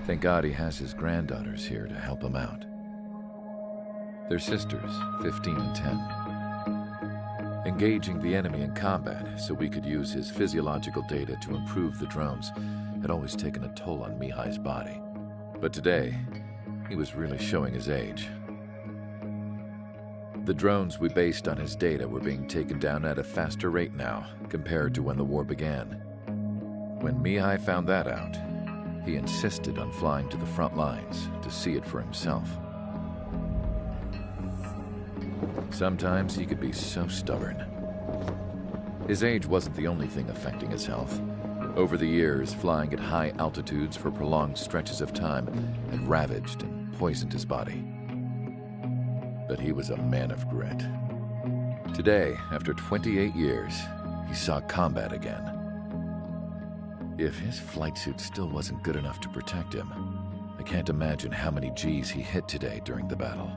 Thank God he has his granddaughters here to help him out. They're sisters, 15 and 10. Engaging the enemy in combat so we could use his physiological data to improve the drones had always taken a toll on Mihai's body. But today, he was really showing his age. The drones we based on his data were being taken down at a faster rate now compared to when the war began. When Mihai found that out, he insisted on flying to the front lines to see it for himself. Sometimes he could be so stubborn. His age wasn't the only thing affecting his health. Over the years, flying at high altitudes for prolonged stretches of time had ravaged and poisoned his body. But he was a man of grit. Today, after 28 years, he saw combat again. If his flight suit still wasn't good enough to protect him, I can't imagine how many G's he hit today during the battle.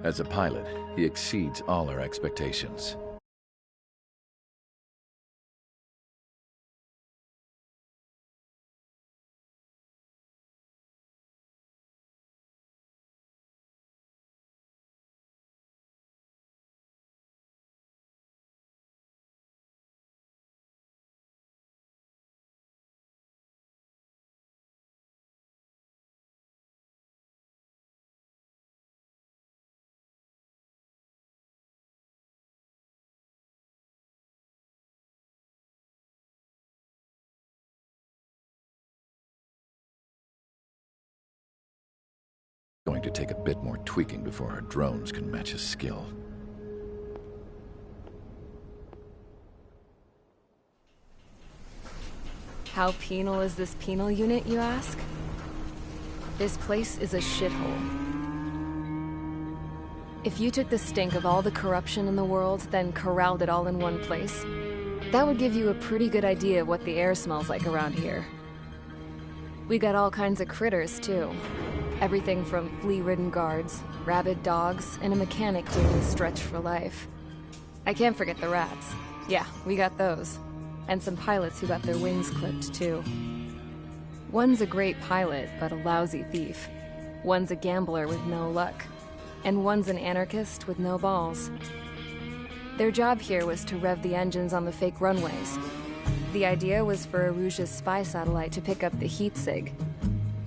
As a pilot, he exceeds all our expectations. Going to take a bit more tweaking before our drones can match his skill. How penal is this penal unit, you ask? This place is a shithole. If you took the stink of all the corruption in the world, then corralled it all in one place, that would give you a pretty good idea of what the air smells like around here. We got all kinds of critters, too. Everything from flea-ridden guards, rabid dogs, and a mechanic doing a stretch for life. I can't forget the rats. Yeah, we got those. And some pilots who got their wings clipped, too. One's a great pilot, but a lousy thief. One's a gambler with no luck. And one's an anarchist with no balls. Their job here was to rev the engines on the fake runways. The idea was for Aruja's spy satellite to pick up the heat sig.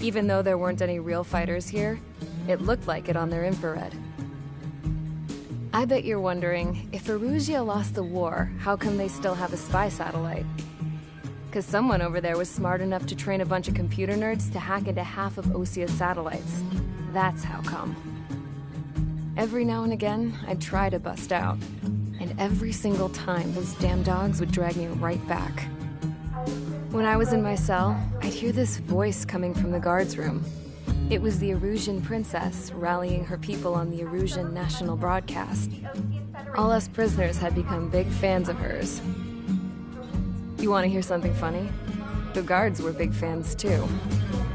Even though there weren't any real fighters here, it looked like it on their infrared. I bet you're wondering, if Aruja lost the war, how come they still have a spy satellite? 'Cause someone over there was smart enough to train a bunch of computer nerds to hack into half of Osia's satellites. That's how come. Every now and again, I'd try to bust out. And every single time, those damn dogs would drag me right back. When I was in my cell, I'd hear this voice coming from the guards room. It was the Arusian princess rallying her people on the Arusian national broadcast. All us prisoners had become big fans of hers. You want to hear something funny? The guards were big fans too.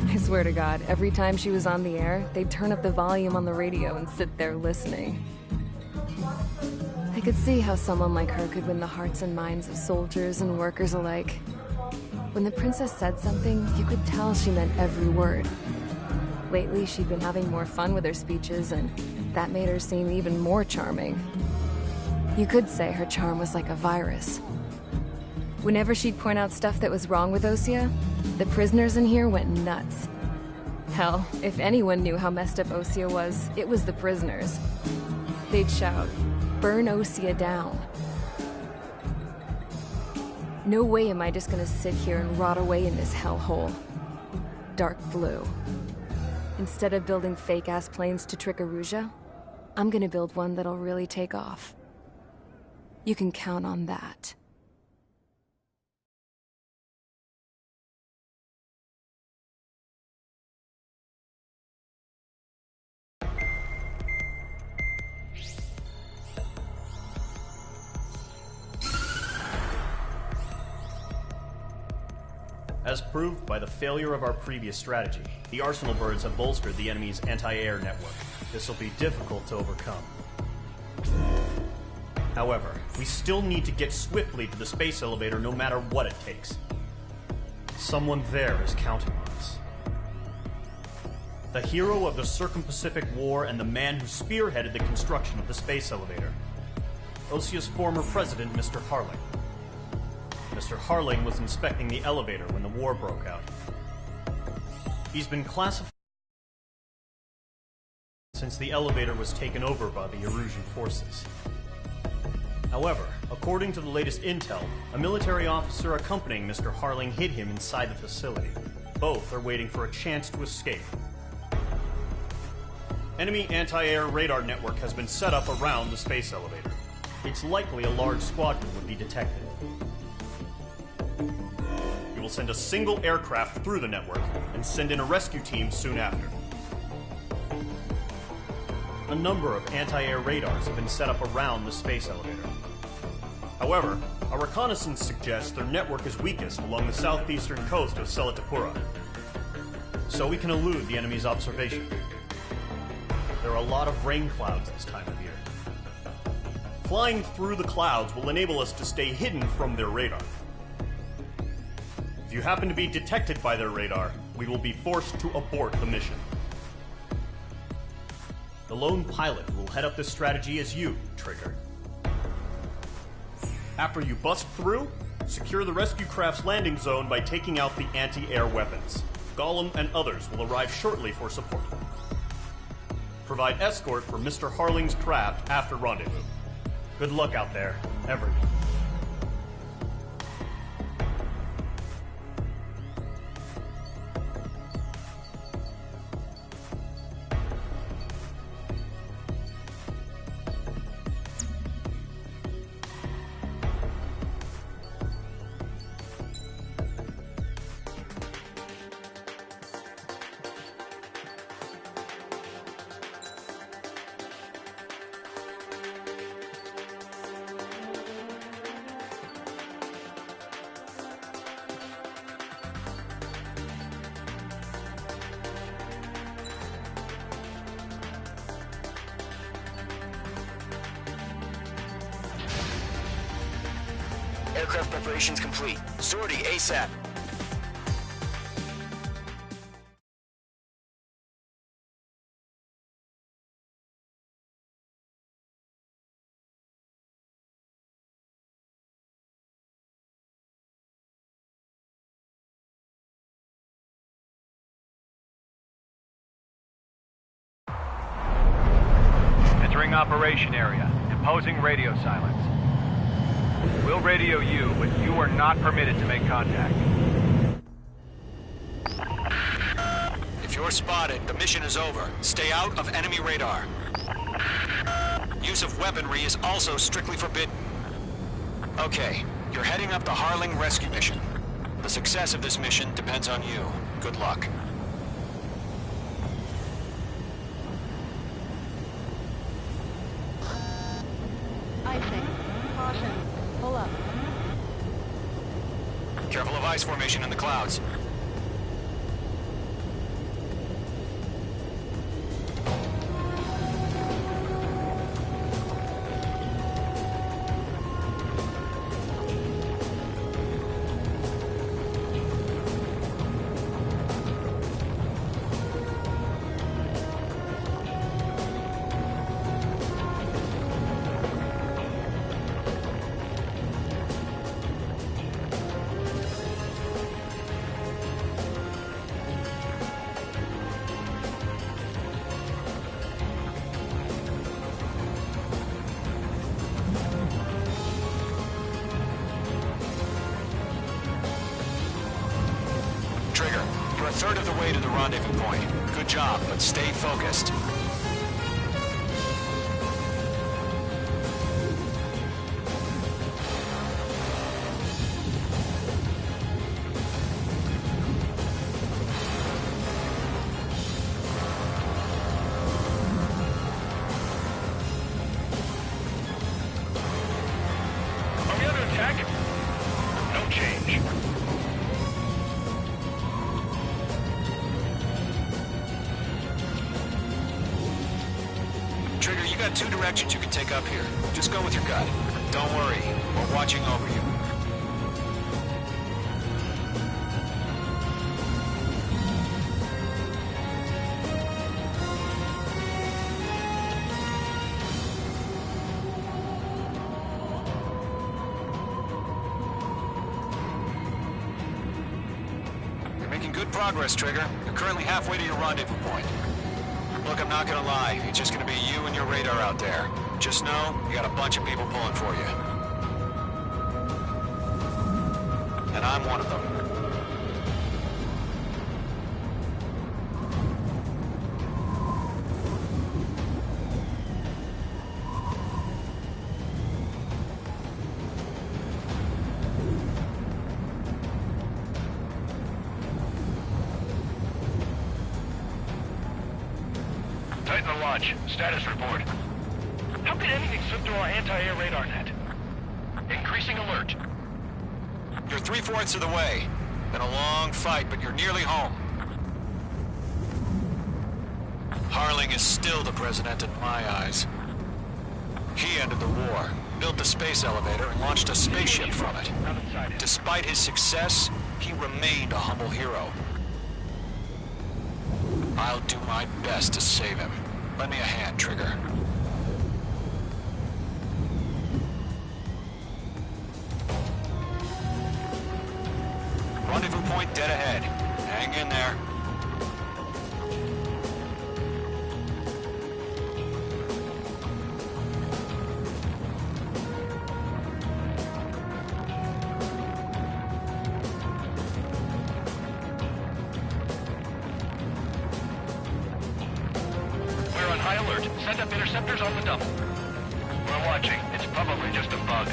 I swear to God, every time she was on the air, they'd turn up the volume on the radio and sit there listening. I could see how someone like her could win the hearts and minds of soldiers and workers alike. When the princess said something, you could tell she meant every word. Lately, she'd been having more fun with her speeches, and that made her seem even more charming. You could say her charm was like a virus. Whenever she'd point out stuff that was wrong with Osia, the prisoners in here went nuts. Hell, if anyone knew how messed up Osia was, it was the prisoners. They'd shout, "Burn Osia down." No way am I just gonna sit here and rot away in this hellhole. Dark blue. Instead of building fake-ass planes to trick Aruja, I'm gonna build one that'll really take off. You can count on that. As proved by the failure of our previous strategy, the Arsenal birds have bolstered the enemy's anti-air network. This will be difficult to overcome. However, we still need to get swiftly to the space elevator no matter what it takes. Someone there is counting on us. the hero of the Circum-Pacific War and the man who spearheaded the construction of the space elevator. OSEA's former president, Mr. Harling. Mr. Harling was inspecting the elevator when the war broke out. He's been classified since the elevator was taken over by the Erusian forces. However, according to the latest intel, a military officer accompanying Mr. Harling hid him inside the facility. Both are waiting for a chance to escape. Enemy anti-air radar network has been set up around the space elevator. It's likely a large squadron would be detected. We will send a single aircraft through the network and send in a rescue team soon after. A number of anti-air radars have been set up around the space elevator. However, our reconnaissance suggests their network is weakest along the southeastern coast of Selatapura, so we can elude the enemy's observation. There are a lot of rain clouds this time of year. Flying through the clouds will enable us to stay hidden from their radar. If you happen to be detected by their radar, we will be forced to abort the mission. The lone pilot who will head up this strategy is you, Trigger. After you bust through, secure the rescue craft's landing zone by taking out the anti-air weapons. Gollum and others will arrive shortly for support. Provide escort for Mr. Harling's craft after rendezvous. Good luck out there, everyone. Aircraft preparations complete. Sortie ASAP. Entering operation area. Imposing radio silence. We'll radio you, but you are not permitted to make contact. If you're spotted, the mission is over. Stay out of enemy radar. Use of weaponry is also strictly forbidden. Okay, you're heading up the Harling rescue mission. The success of this mission depends on you. Good luck. Icing. Caution. Pull up. Careful of ice formation in the clouds. Trigger, you're a third of the way to the rendezvous point. Good job, but stay focused. Are we under attack? No change. Trigger, you got two directions you can take up here. Just go with your gut. Don't worry, we're watching over you. progress, Trigger. You're currently halfway to your rendezvous point. Look, I'm not gonna lie. It's just gonna be you and your radar out there. Just know, you got a bunch of people pulling for you. And I'm one of them. Titan to launch. Status report. How could anything slip through our anti-air radar net? Increasing alert. You're 3/4 of the way. Been a long fight, but you're nearly home. Harling is still the president in my eyes. He ended the war, built the space elevator, and launched a spaceship from it. Despite his success, he remained a humble hero. I'll do my best to save him. Lend me a hand, Trigger. Rendezvous point dead ahead. Hang in there. We're on high alert. Send up interceptors on the double. We're watching. It's probably just a bug.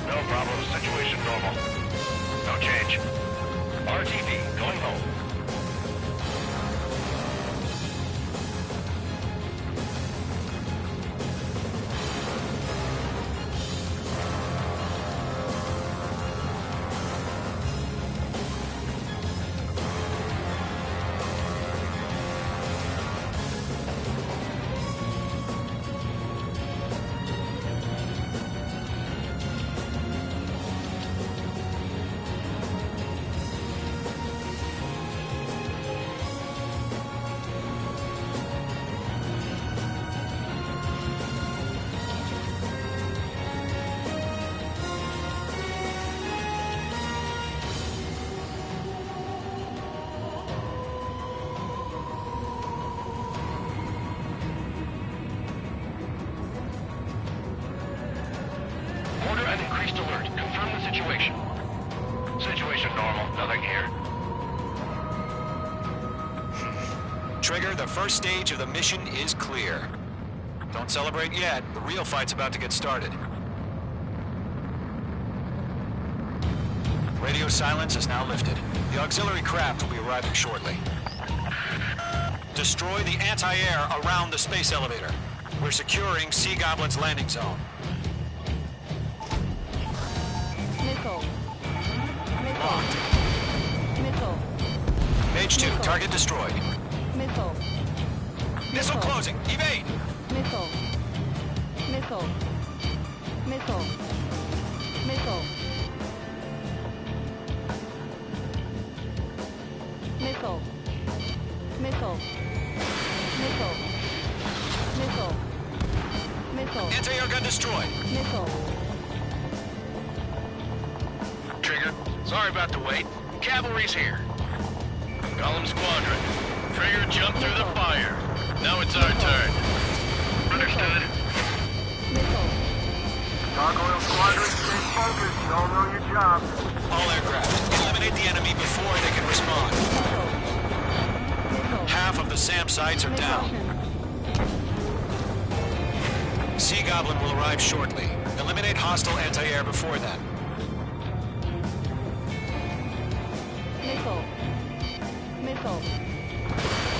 No problem. Situation normal. No change. RTV going home. Order an increased alert. Confirm the situation. Situation normal. Nothing here. Trigger, the first stage of the mission is clear. Don't celebrate yet. The real fight's about to get started. Radio silence is now lifted. The auxiliary craft will be arriving shortly. Destroy the anti-air around the space elevator. We're securing Sea Goblin's landing zone. Missile. Locked. Missile. Page 2, target destroyed. Missile. Missile closing. Evade! Missile. Missile. Missile. Missile. Missile. Missile. Missile. Missile. Missile. Anti-air gun destroyed. Missile. Trigger, sorry about the wait. Cavalry's here. Golem Squadron. Trigger jumped through the fire. Now it's our turn. Understood. Missile. Gargoyle Squadron, stay focused. You all know your job. All aircraft, eliminate the enemy before they can respond. Missile. Half of the SAM sites are down. Sea Goblin will arrive shortly. Eliminate hostile anti-air before then. Missile. Missile.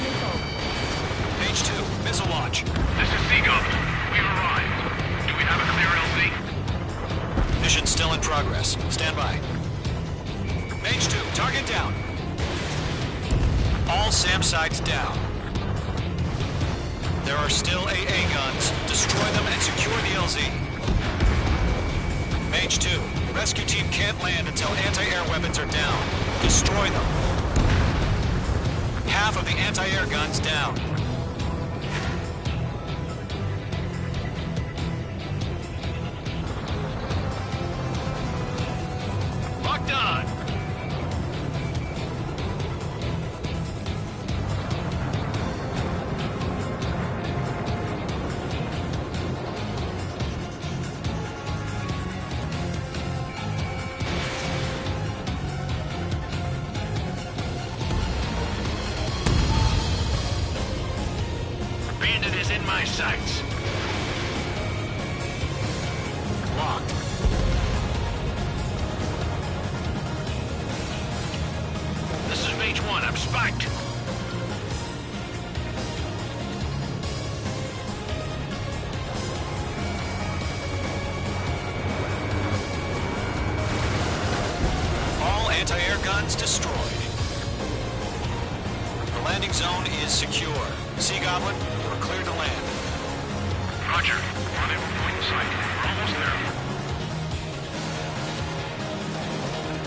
Missile. Page 2, missile launch. This is Sea Goblin. We've arrived. Do we have a clear LZ? Mission still in progress. Stand by. Page 2, target down. All SAM sites down. There are still AA guns. Destroy them and secure the LZ. Page 2, rescue team can't land until anti-air weapons are down. Destroy them. half of the anti-air guns down. Locked on. Bandit is in my sights. Locked. This is Mage 1. I'm spiked. All anti-air guns destroyed. The landing zone is secure. Sea Goblin, you are cleared to land. Roger. Rendezvous point in sight. We're almost there.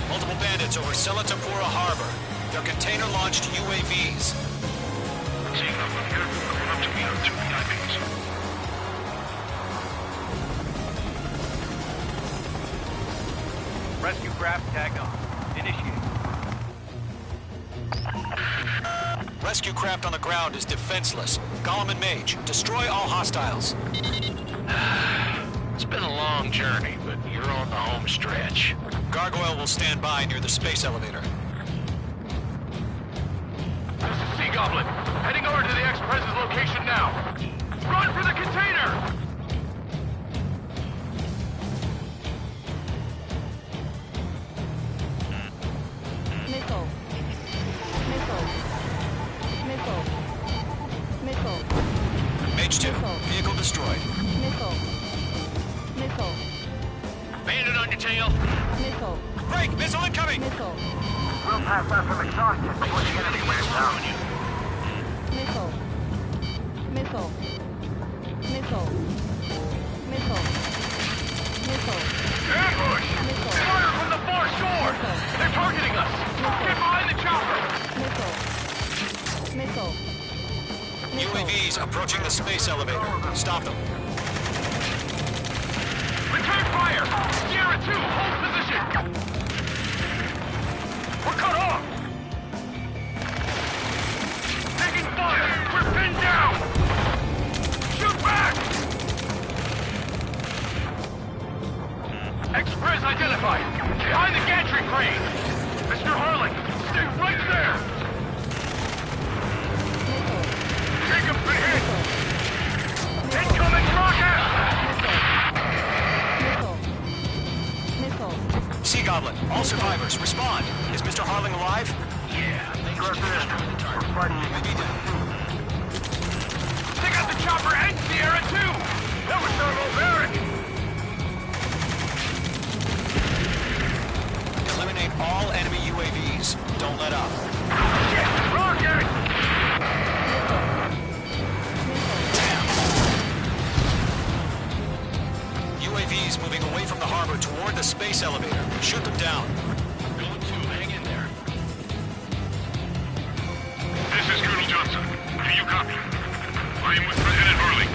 Multiple bandits over Selatapura Harbor. They're container-launched UAVs. Seeing them up here. Going up to meet our two VIPs. Rescue craft tagged on. Initiate. Rescue craft on the ground is defenseless. Gollum and Mage, destroy all hostiles. It's been a long journey, but you're on the home stretch. Gargoyle will stand by near the space elevator. This is Sea Goblin. Heading over to the Express's location now. Run for the container! Missile. Missile. Missile. Missile. Mage 2, vehicle destroyed. Missile. Missile. Bandit on your tail. Missile. Break! Missile incoming! Missile. We'll pass out from exhaustion before the enemy wears down. Missile. Missile. Missile. Missile. Missile. Ambush! Missile. Fire from the far shore! They're targeting us! Get behind the chopper! Missile. Missile. UAVs approaching the space elevator. Stop them. Return fire! Sierra 2, hold position! We're cut off! Taking fire! We're pinned down! Shoot back! Express identified! Behind the gantry crane! Mr. Harling, stay right there! Jacob's been hit! Incoming rocket! Missile. Sea Goblin, all survivors, respond. Is Mr. Harling alive? Yeah, Sure is. We're fighting Maybe dead. take out the chopper and Sierra 2! That was thermobaric! Eliminate all enemy UAVs. Don't let up. Shit! Rocket! UAVs moving away from the harbor toward the space elevator. Shoot them down. Going to, hang in there. This is Colonel Johnson. Do you copy? I am with President Harling.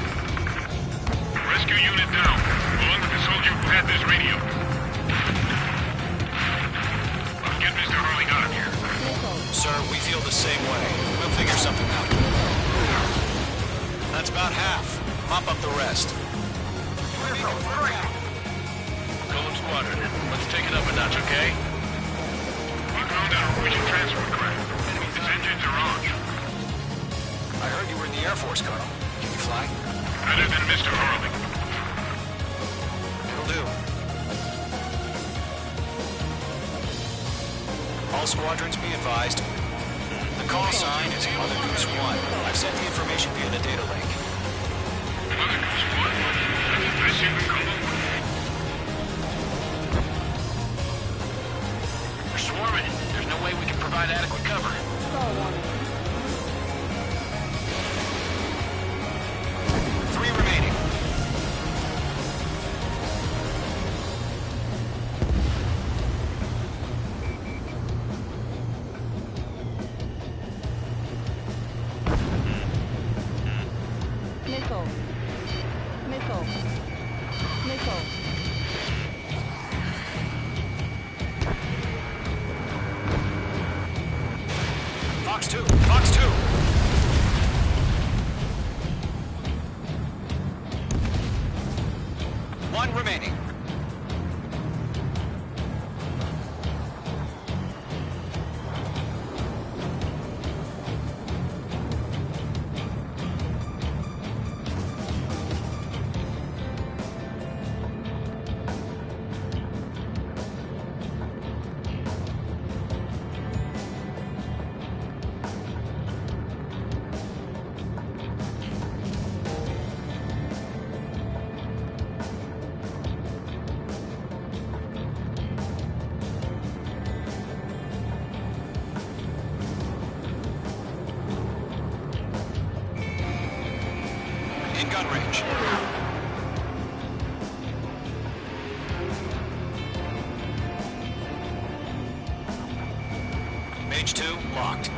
Rescue unit down. Along with the soldier who had this radio. Get Mr. Harling out of here. Sir, we feel the same way. We'll figure something out. That's about half. Mop up the rest. Golem Squadron, let's take it up a notch, okay? We found out a Norwegian transport craft. Its engines are on. I heard you were in the Air Force, Colonel. Can you fly? Better than Mr. Harling. It'll do. All squadrons be advised. The call sign is Mother Goose 1. I've sent the information via the data link. Mother Goose 1? That's the best you can come up with. We're swarming. There's no way we can provide adequate cover. Star warning. 3 remaining. Fox 2! Fox 2! One remaining. In gun range. Mage 2, locked.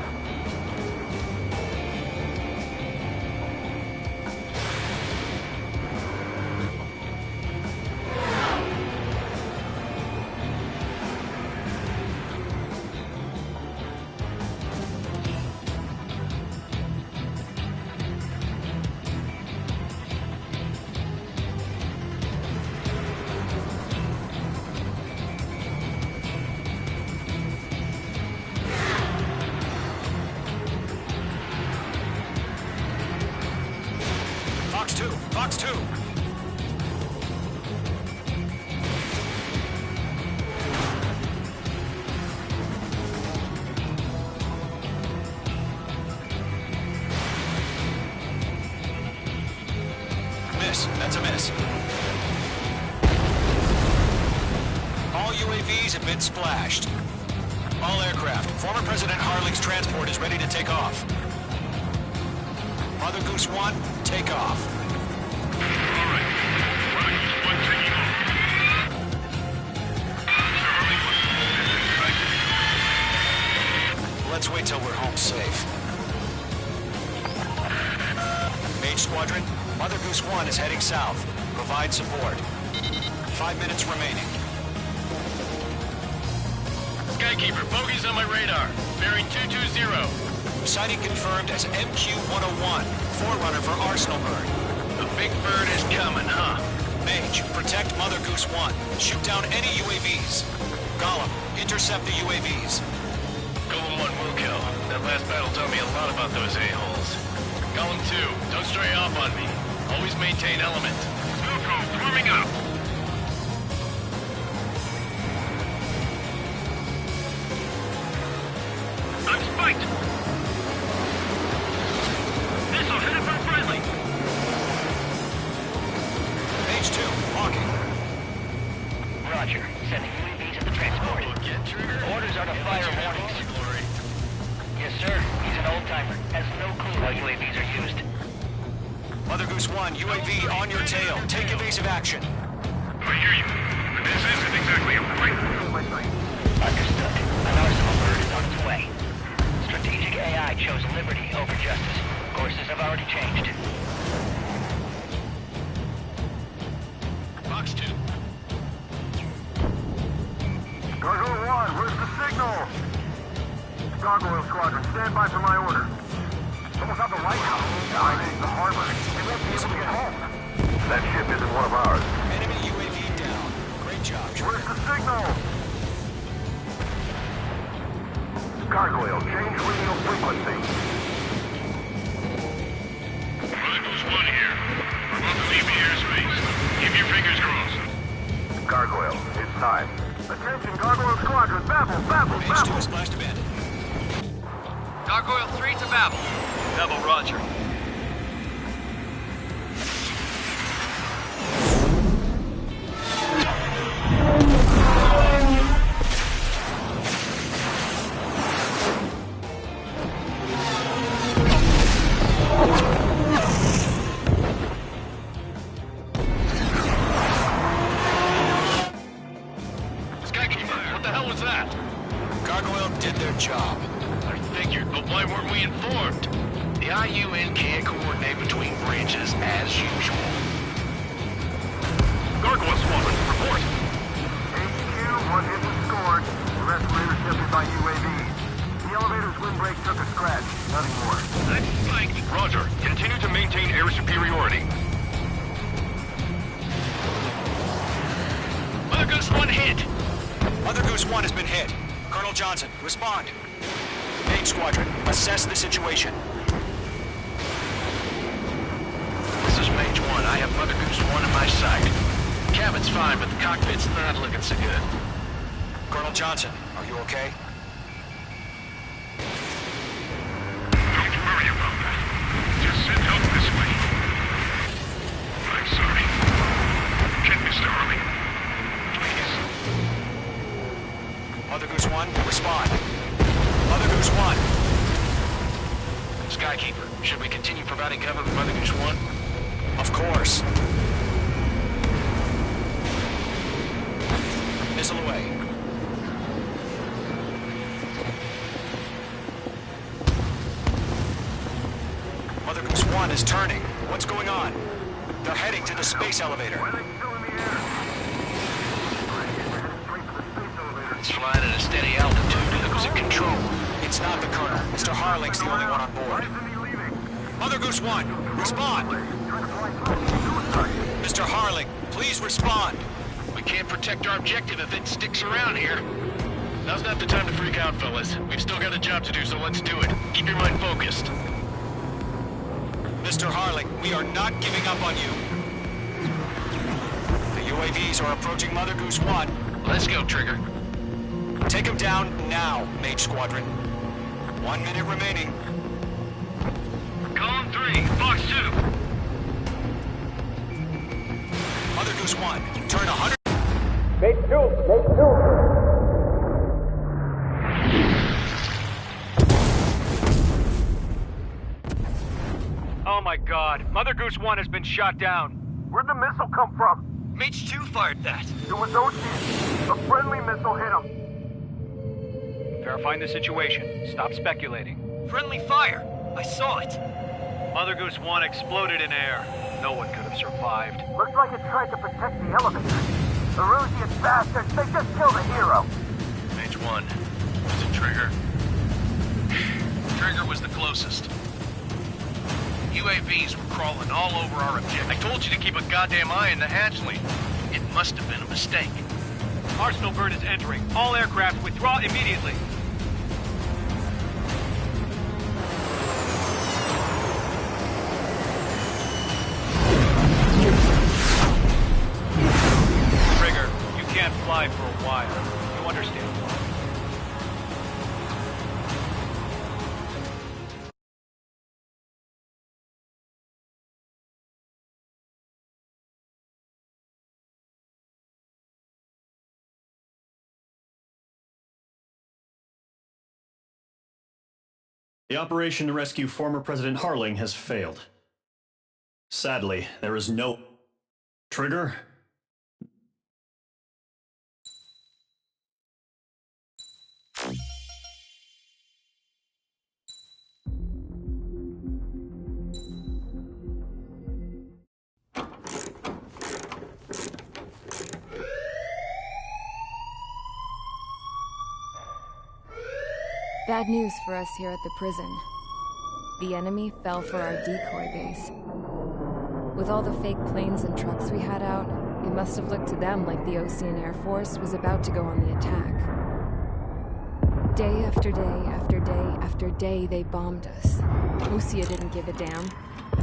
Fox 2! Fox 2! Miss. That's a miss. All UAVs have been splashed. All aircraft. Former President Harling's transport is ready to take off. Mother Goose 1, take off. Alright. Mother Goose 1 taking off. Let's wait till we're home safe. Mage Squadron, Mother Goose 1 is heading south. Provide support. 5 minutes remaining. Skykeeper, bogeys on my radar. Bearing 220. Sighting confirmed as MQ-101, forerunner for Arsenalburg. The big bird is coming, huh? Mage, protect Mother Goose 1. Shoot down any UAVs. Gollum, intercept the UAVs. Golem 1 will kill. That last battle taught me a lot about those a-holes. Golem 2, don't stray off on me. Always maintain element. Wilco, swarming up! I'm spiked! This'll hit if I'm friendly! Mage 2, walking. Roger. Sending UAVs at the transport. Get trigger. Orders are to fire warnings. Glory. Yes, sir. He's an old-timer. Has no clue how UAVs are used. Mother Goose 1, UAV on your tail. Take evasive action. I hear you. But this isn't exactly a fight. Understood. An arsenal bird is on its way. Strategic AI chose liberty over justice. Courses have already changed. Fox 2. Gargoyle 1, where's the signal? Gargoyle Squadron, stand by for my order. Someone's at the lighthouse. Behind the harbor. They won't be able to get home. That ship isn't one of ours. Enemy UAV down. Great job, Where's the signal? Gargoyle, change radio frequency. Mother Goose 1 here. We're about to leave the airspace. Keep your fingers crossed. Gargoyle, it's time. Attention, Gargoyle Squadron, babble, babble, Mage 2 babble. is splashed abandoned. Gargoyle 3 to Babel. Double roger. Skykeeper, what the hell was that? Gargoyle did their job. I figured, but why weren't we informed? The IUN can't coordinate between branches as usual. Gargoyle Squadron, report. HQ, one hit was scored. The rest were intercepted by UAV. The elevator's windbreak took a scratch. Nothing more. That's spiked. Roger. Continue to maintain air superiority. Mother Goose 1 hit. Mother Goose 1 has been hit. Colonel Johnson, respond. Main Squadron, assess the situation. This is Mage 1. I have Mother Goose 1 in my sight. Cabin's fine, but the cockpit's not looking so good. Colonel Johnson, are you okay? Don't worry about that. Just send help this way. I'm sorry. Get Mr. Harley. Please. Mother Goose 1, respond. Mother Goose 1. Skykeeper, should we continue providing cover with Mother Goose 1? Of course. Missile away. Mother Goose 1 is turning. What's going on? They're heading to the space elevator. Why are they still in the air? Straight to the space elevator. It's flying at a steady altitude. Who's in control? It's not the Colonel. Mr. Harling's the only one on Why board. isn't he leaving? Mother Goose 1, respond! Trying to fly through. Suicide. Mr. Harling, please respond! We can't protect our objective if it sticks around here. Now's not the time to freak out, fellas. We've still got a job to do, so let's do it. Keep your mind focused. Mr. Harling, we are not giving up on you. The UAVs are approaching Mother Goose 1. Let's go, Trigger. Take them down now, Mage Squadron. 1 minute remaining. Column 3, Fox 2. Mother Goose 1, turn 100. Oh my god. Mother Goose 1 has been shot down. Where'd the missile come from? Mage 2 fired that. It was Ocean. A friendly missile hit him. Verifying the situation. Stop speculating. Friendly fire! I saw it! Mother Goose 1 exploded in air. No one could have survived. Looks like it tried to protect the elevator. The Rusian bastards, they just killed a hero. Mage 1. Was it Trigger? Trigger was the closest. UAVs were crawling all over our objective. I told you to keep a goddamn eye in the hatchling. It must have been a mistake. Arsenal bird is entering. All aircraft withdraw immediately. Trigger, you can't fly for a while. You understand why? The operation to rescue former President Harling has failed. Sadly, there is no Trigger. Bad news for us here at the prison. The enemy fell for our decoy base. With all the fake planes and trucks we had out, it must have looked to them like the Ocean Air Force was about to go on the attack. Day after day after day after day, they bombed us. Lucia didn't give a damn.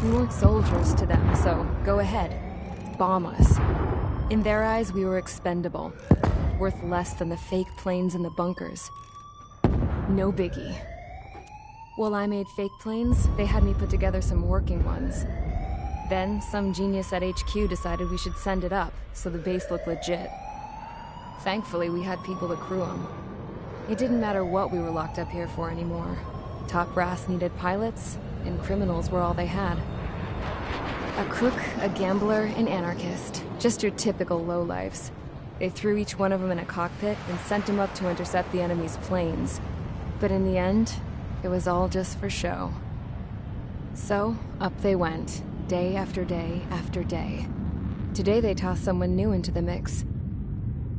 We weren't soldiers to them, so go ahead. Bomb us. In their eyes, we were expendable. Worth less than the fake planes in the bunkers. No biggie. While I made fake planes, they had me put together some working ones. Then, some genius at HQ decided we should send it up, so the base looked legit. Thankfully, we had people to crew them. It didn't matter what we were locked up here for anymore. Top brass needed pilots, and criminals were all they had. A crook, a gambler, an anarchist. Just your typical lowlifes. They threw each one of them in a cockpit and sent them up to intercept the enemy's planes. But in the end, it was all just for show. So, up they went, day after day after day. Today they tossed someone new into the mix.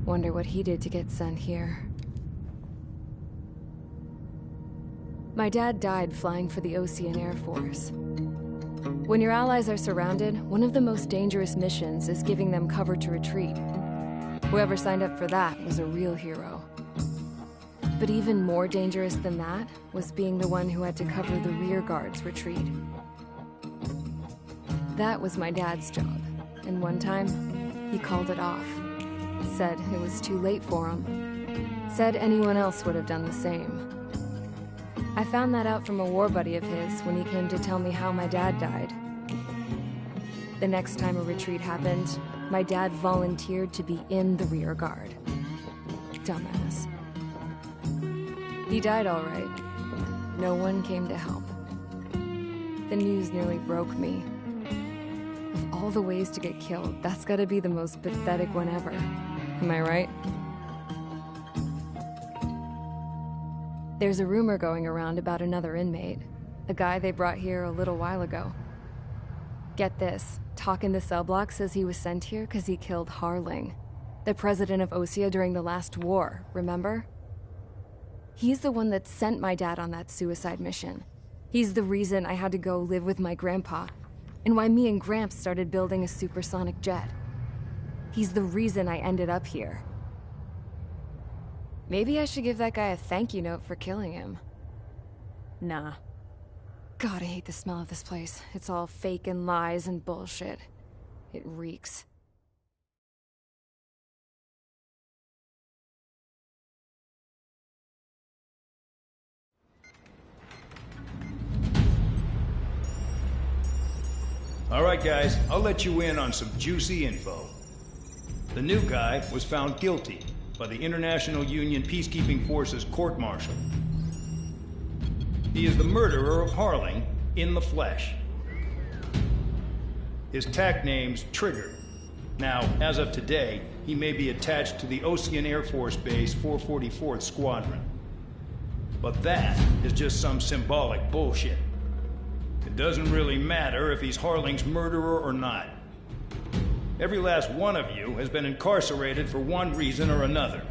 Wonder what he did to get sent here. My dad died flying for the Ocean Air Force. When your allies are surrounded, one of the most dangerous missions is giving them cover to retreat. Whoever signed up for that was a real hero. But even more dangerous than that was being the one who had to cover the rear guard's retreat. That was my dad's job, and one time, he called it off. Said it was too late for him. Said anyone else would have done the same. I found that out from a war buddy of his when he came to tell me how my dad died. The next time a retreat happened, my dad volunteered to be in the rear guard. Dumbass. He died all right. No one came to help. The news nearly broke me. Of all the ways to get killed, that's gotta be the most pathetic one ever. Am I right? There's a rumor going around about another inmate, a guy they brought here a little while ago. Get this, talk in the cell block says he was sent here because he killed Harling, the president of Osea during the last war, remember? He's the one that sent my dad on that suicide mission. He's the reason I had to go live with my grandpa, and why me and Gramps started building a supersonic jet. He's the reason I ended up here. Maybe I should give that guy a thank you note for killing him. Nah. God, I hate the smell of this place. It's all fake and lies and bullshit. It reeks. All right, guys, I'll let you in on some juicy info. The new guy was found guilty by the International Union Peacekeeping Forces court-martial. He is the murderer of Harling in the flesh. His TAC name's Trigger. Now, as of today, he may be attached to the Ocean Air Force Base 444th Squadron. But that is just some symbolic bullshit. It doesn't really matter if he's Harling's murderer or not. Every last one of you has been incarcerated for one reason or another.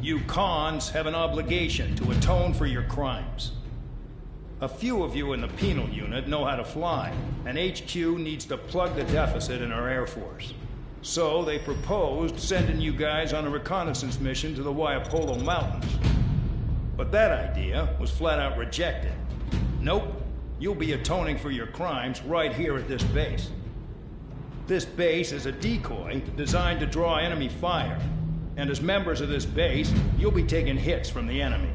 You cons have an obligation to atone for your crimes. A few of you in the penal unit know how to fly, and HQ needs to plug the deficit in our Air Force. So they proposed sending you guys on a reconnaissance mission to the Waiapolo Mountains. But that idea was flat out rejected. Nope, you'll be atoning for your crimes right here at this base. This base is a decoy designed to draw enemy fire. And as members of this base, you'll be taking hits from the enemy.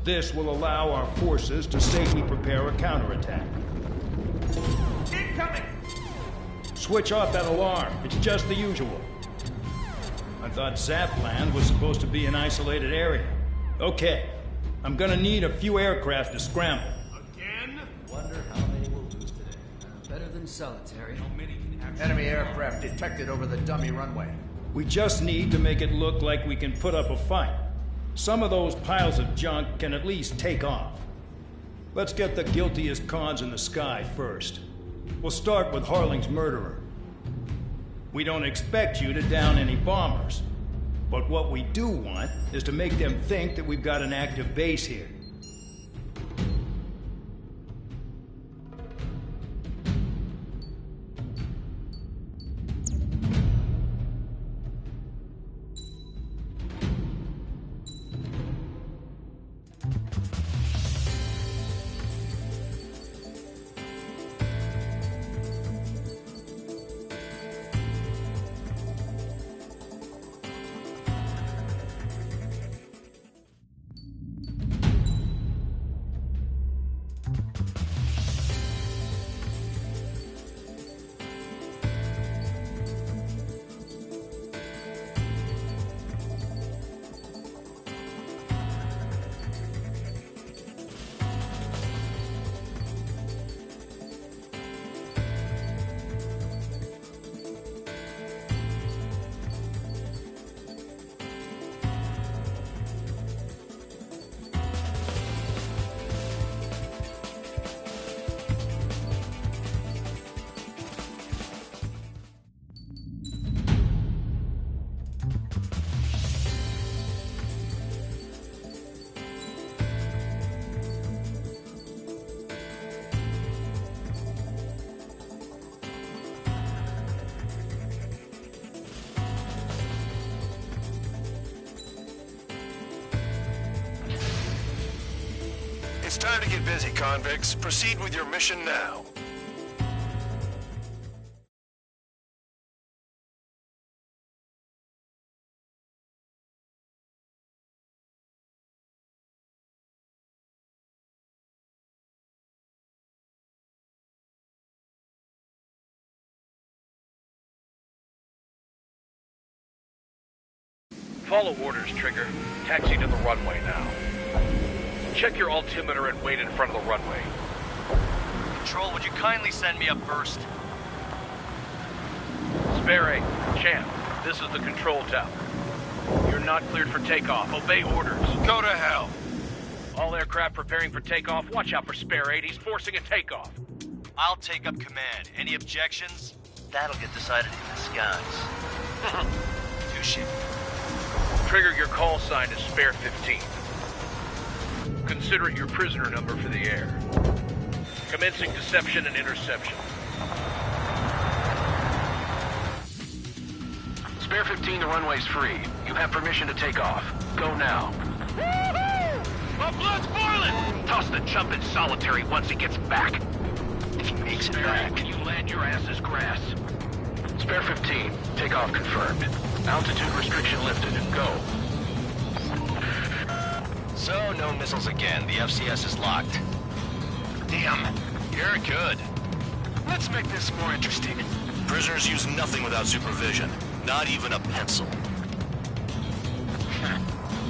This will allow our forces to safely prepare a counterattack. Incoming! Switch off that alarm. It's just the usual. I thought Zapland was supposed to be an isolated area. Okay, I'm gonna need a few aircraft to scramble. Again? Wonder how many we'll lose today. Better than solitary. How many can actually... Enemy aircraft detected over the dummy runway. We just need to make it look like we can put up a fight. Some of those piles of junk can at least take off. Let's get the guiltiest cons in the sky first. We'll start with Harling's murderer. We don't expect you to down any bombers. But what we do want is to make them think that we've got an active base here. Time to get busy, convicts. Proceed with your mission now. Follow orders, Trigger. Taxi to the runway now. Check your altimeter and wait in front of the runway. Control, would you kindly send me up first? Spare 8, Champ, this is the control tower. You're not cleared for takeoff. Obey orders. Go to hell. All aircraft preparing for takeoff. Watch out for Spare 8. He's forcing a takeoff. I'll take up command. Any objections? That'll get decided in the skies. Touche. Trigger, your call sign is Spare 15. Consider it your prisoner number for the air. Commencing deception and interception. Spare 15, the runway's free. You have permission to take off. Go now. Woohoo! My blood's boiling! Toss the chump in solitary once he gets back. If he makes it back, when you land, your ass is grass. Spare 15, takeoff confirmed. Altitude restriction lifted. Go. So, no missiles again. The FCS is locked. Damn, you're good. Let's make this more interesting. Prisoners use nothing without supervision. Not even a pencil.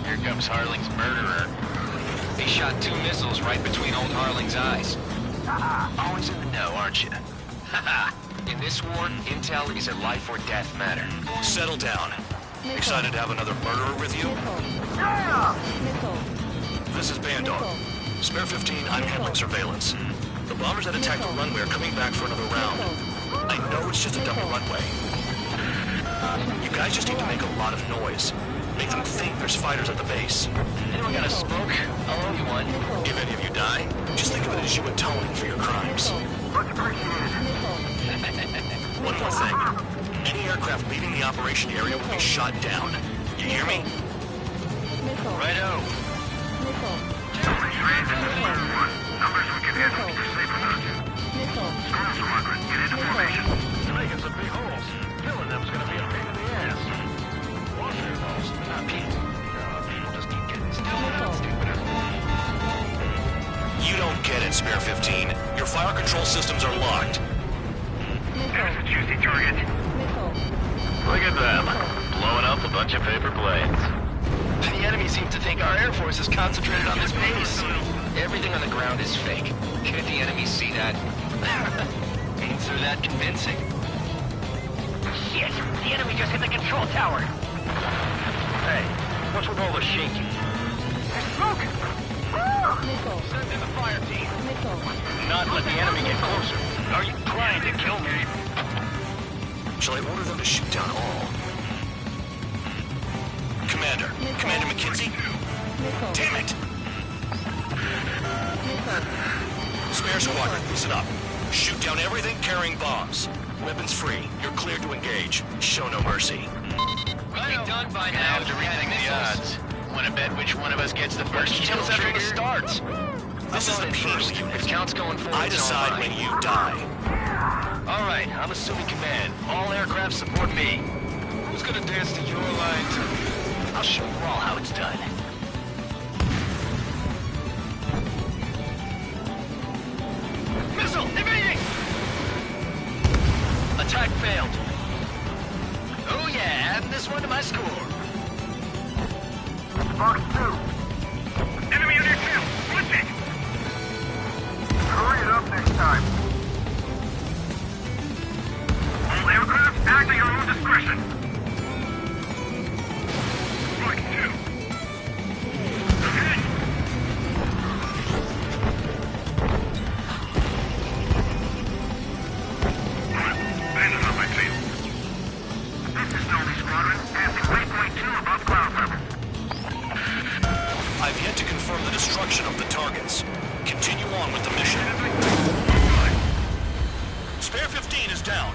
Here comes Harling's murderer. They shot 2 missiles right between old Harling's eyes. Always in the know, aren't you? In this war, intel is a life or death matter. Settle down. Excited to have another murderer with you? This is Bandog. Spare 15, I'm handling surveillance. The bombers that attacked the runway are coming back for another round. I know it's just a dummy runway. You guys just need to make a lot of noise. Make them think there's fighters at the base. Anyone got a smoke? I'll owe you one. If any of you die, just think of it as you atoning for your crimes. Much appreciated. One more thing. Any aircraft leaving the operation area will be shot down. You hear me? Righto. Numbers we can handle. You're safe without you. Storm Squadron, get into formation. They're making some big holes. Killing them's gonna be a pain in the ass. Washing holes, not people. People just keep getting stupider. You don't get it, Spare 15. Your fire control systems are locked. There's a juicy target. Look at them, blowing up a bunch of paper planes. The enemy seems to think our Air Force is concentrated on this base. Everything on the ground is fake. Can't the enemy see that? Ain't so that convincing. Shit! The enemy just hit the control tower! Hey, what's with all the shaking? There's smoke! Send in the fire team. Not let the enemy get closer. Are you trying to kill me? Shall I order them to shoot down all? Commander McKenzie? Damn it! Spare squadron, listen up. Shoot down everything carrying bombs. Weapons free. You're cleared to engage. Show no mercy. We'll be done by now to rethink the odds. Want to bet which one of us gets the first kill Kills after trigger? the starts. This is the penal unit. If count's going forward, I decide when you die. All right, I'm assuming command. All aircraft support me. Who's gonna dance to your line? I'll show you all how it's done. Missile! Evading! Attack failed. Oh yeah, adding this one to my score. Box 2. Enemy on your tail. Flip it. Hurry it up next time. All aircraft act at your own discretion. Box 2. Ahead. Bandit on my tail. This is Novi Squadron, passing waypoint 2 above cloud level. I've yet to confirm the destruction of the targets. Continue on with the mission. Spare 15 is down.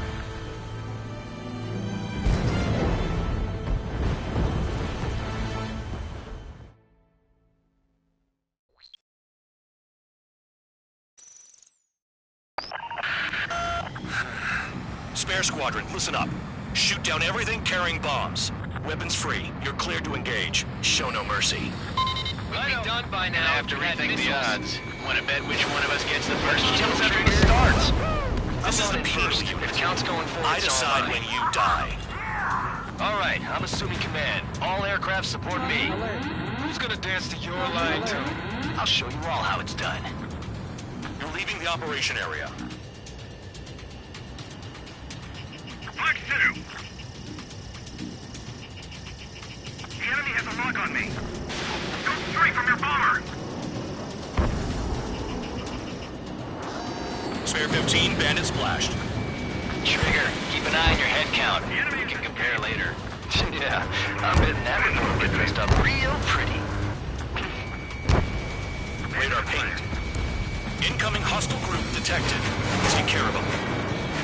Spare squadron, listen up. Shoot down everything carrying bombs. Weapons free. You're cleared to engage. Show no mercy. We'll be done by now. I have to rethink the odds. Want to bet which one of us gets the first kill after it starts? This is the first. penal unit. If counts going forward, I decide when you die. All right, I'm assuming command. All aircraft support me. Who's gonna dance to your line tune? I'll show you all how it's done. You're leaving the operation area. Mark 2. The enemy has a lock on me. Go straight from your bomber. Spare 15, bandit splashed. Trigger, keep an eye on your head count. We can compare later. Yeah, I'm betting that one will get dressed up real pretty. Radar pinged. Incoming hostile group detected. Take care of them.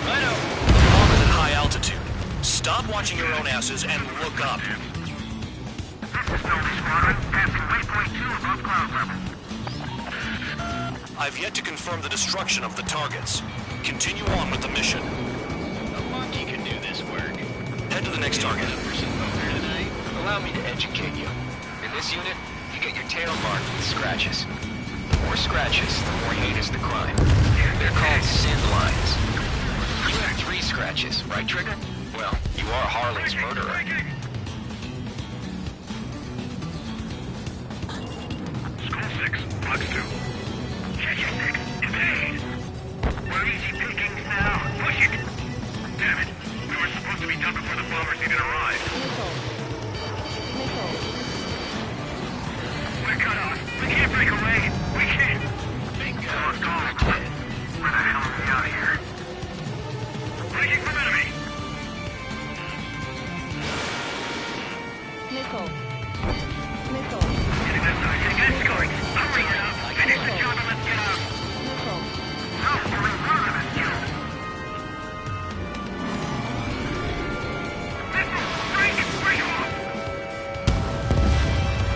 Righto. Bomb is at high altitude. Stop watching your own asses and look up. This is Sylvie Squadron, passing waypoint 2 above cloud level. I've yet to confirm the destruction of the targets. Continue on with the mission. A monkey can do this work. Head to the next target. Allow me to educate you. In this unit, you get your tail marked with scratches. The more scratches, the more heinous the crime. They're called sin lines. You have 3 scratches, right, Trigger? Well, you are Harling's murderer. School 6, Box 2. Check your 6, invade. We're easy pickings now. Push it. Damn it. We were supposed to be done before the bombers even arrived. We're cut off. We can't break away. We can't. Bingo. Where the hell are we out of here? Breaking from enemy. Missile. Getting this side. Get it going. Hurry it up. Finish the job and let's get out. No, we're in front of this job.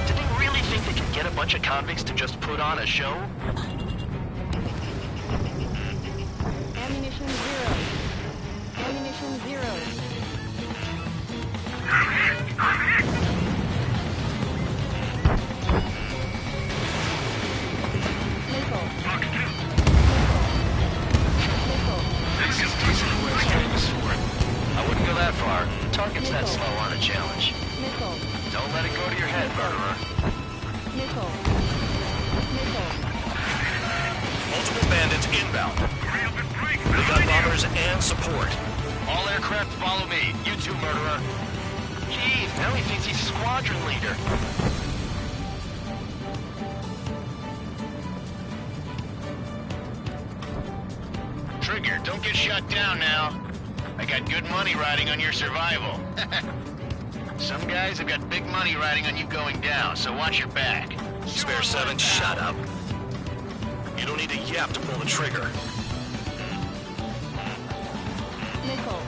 Did they really think they can get a bunch of convicts to just put on a show? Ammunition 0. Ammunition 0. I'm hit. Missile. Box 2. This is decent where it's famous for. I wouldn't go that far. Targets that slow aren't a challenge. Missile. Don't let it go to your head, murderer. Missile. Multiple bandits inbound. We got bombers and support. All aircraft follow me. You too, murderer. Gee, now he thinks he's squadron leader. Trigger, don't get shut down now. I got good money riding on your survival. Some guys have got big money riding on you going down, so watch your back. Spare 7, shut up. You don't need a yap to pull the trigger. Missile.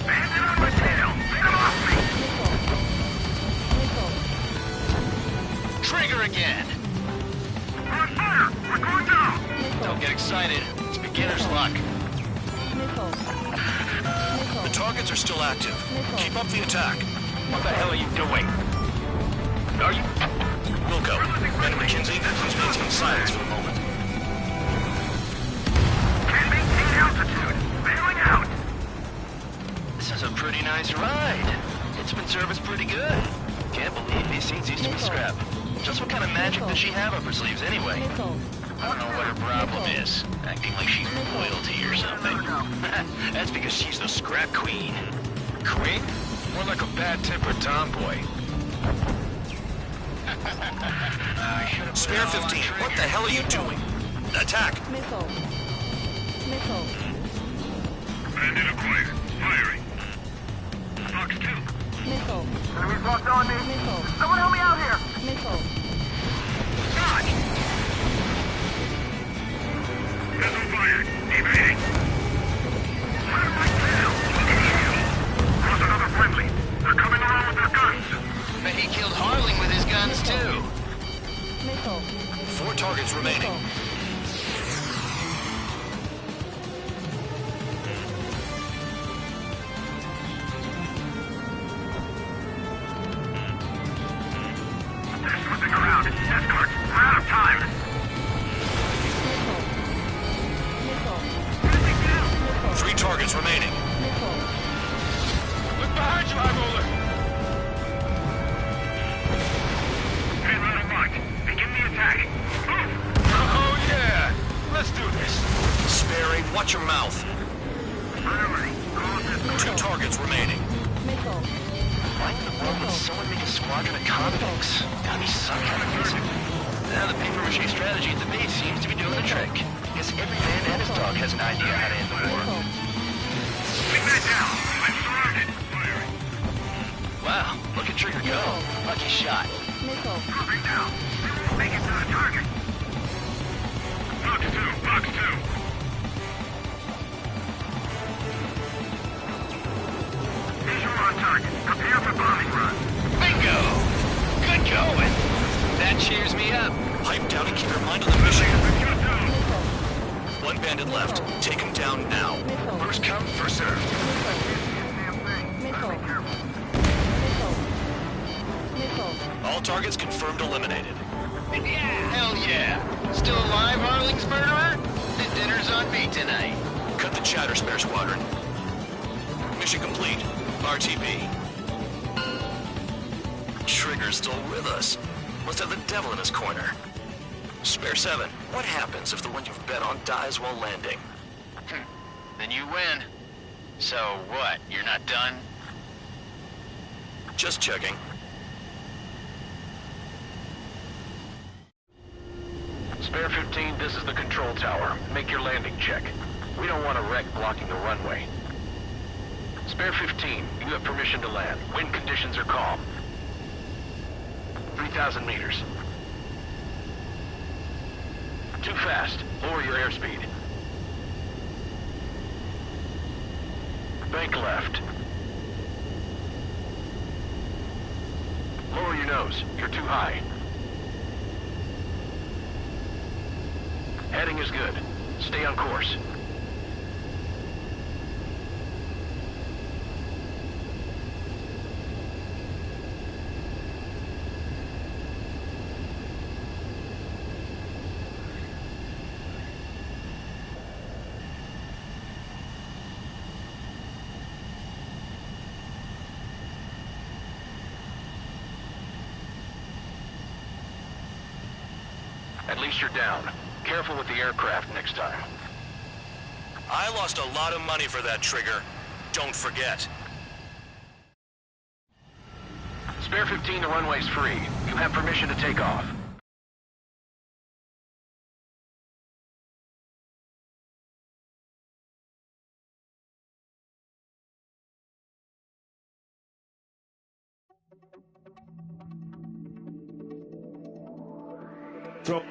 Bandit on my tail. Get him off me. Trigger again! We're on fire. We're going down. Don't get excited. It's beginner's luck. The targets are still active. Keep up the attack. What the hell are you doing? Are you... Wilco, Ben and McKenzie, please maintain silence for the moment. Can't maintain altitude. Bailing out. This is a pretty nice ride. It's been serviced pretty good. Can't believe these scenes used to be scrap. Just what kind of magic does she have up her sleeves anyway? I don't know what her problem is. Acting like she's royalty or something. That's because she's the scrap queen. Queen? More like a bad-tempered tomboy. Spare 15, what the hell are you doing? Attack! Missile. Bandit acquired. Firing. Box 2. Missile. Enemies locked on me. Missile. Someone help me out here. Missile. Dodge. Missile fired. Evading. What am I doing? Lost another friendly. 2 targets remaining. Missile. Why in the world would someone make a squadron of convicts? Gotta be some kind of reason. Now the paper-mache strategy at the base seems to be doing the trick. Guess every man and his dog has an idea how to end the war. Bring that down. I'm surrounded. Firing. Wow, look at Trigger go. Lucky shot. Missile. Dropping down. Make it to the target. Box 2. Box 2. Visual on target. Prepare for bombing run. Bingo! Good going. That cheers me up. Pipe down and keep your mind on the mission. Missile. 1 bandit left. Take him down now. Missile. First come, first serve. Missile. Missile. Missile. All targets confirmed eliminated. Hell yeah. Still alive, Harling's murderer? The dinner's on me tonight. Cut the chatter, Spare Squadron. Mission complete. RTB. Trigger's still with us. Must have the devil in his corner. Spare 7, what happens if the one you've bet on dies while landing? Then you win. So what, you're not done? Just checking. Spare 15, this is the control tower. Make your landing check. We don't want a wreck blocking the runway. Spare 15, you have permission to land. Wind conditions are calm. 3,000 meters. Too fast. Lower your airspeed. Bank left. Lower your nose. You're too high. Heading is good. Stay on course. At least you're down. Careful with the aircraft next time. I lost a lot of money for that, Trigger. Don't forget. Spare 15, the runway's free. You have permission to take off. Throw.